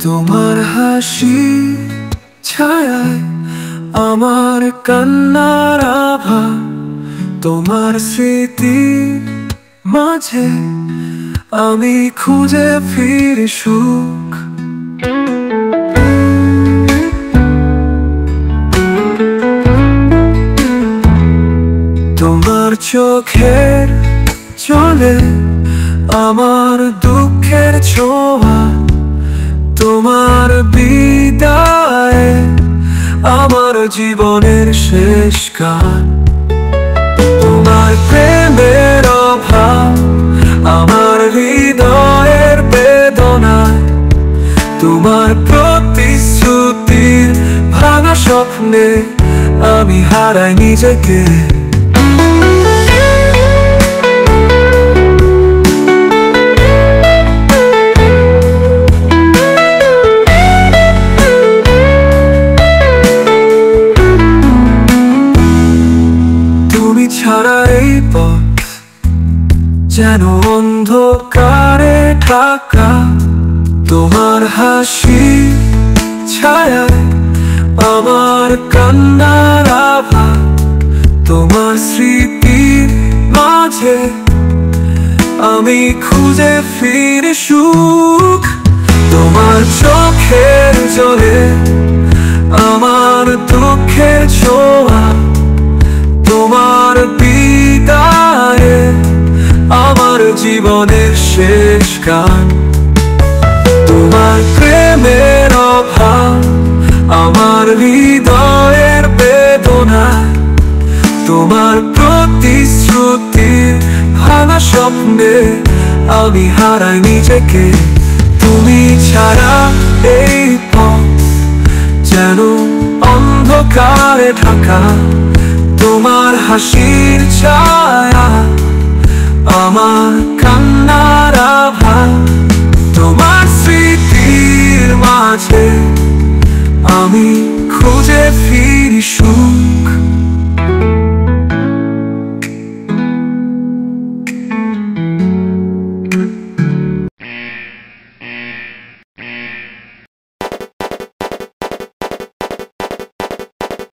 তোমার হাসি ছায়ায় আমার কান্নার আভা, তোমার স্মৃতি মাঝে আমি খুঁজে ফিরি সুখ। তোমার চোখের জলে আমার দুঃখের ছোঁয়া, তোমার বিদায়ে আমার জীবনের শেষ গান। তোমার প্রেমের অভাব আমার হৃদয়ের বেদনায়, তোমার প্রতিশ্রুতির ভাঙা স্বপ্নে আমি হারাই নিজেকে। তুমি ছাড়া এই পথ যেন অন্ধকারে ঢাকা, তোমার হাসি ছায়ায় আমার কান্নার আভা, তোমার স্মৃতির মাঝে আমি খুঁজে ফিরি সুখ। তোমার চোখের জলে আমার দুঃখের ছোঁয়া, তোমার বিদায়ে আমার জীবনের শেষ গান। তোমার প্রেমের অভাব আমার হৃদয়ের বেদনায়, তোমার প্রতিশ্রুতির ভাঙা স্বপ্নে আমি হারাই নিজেকে। তুমি ছাড়া এই পথ যেন অন্ধকারে ঢাকা, তোমার হাসির ছায়া আমার কান্নার আভা, তোমার স্মৃতির মাঝে আমি খুঁজে ফিরি সুখ।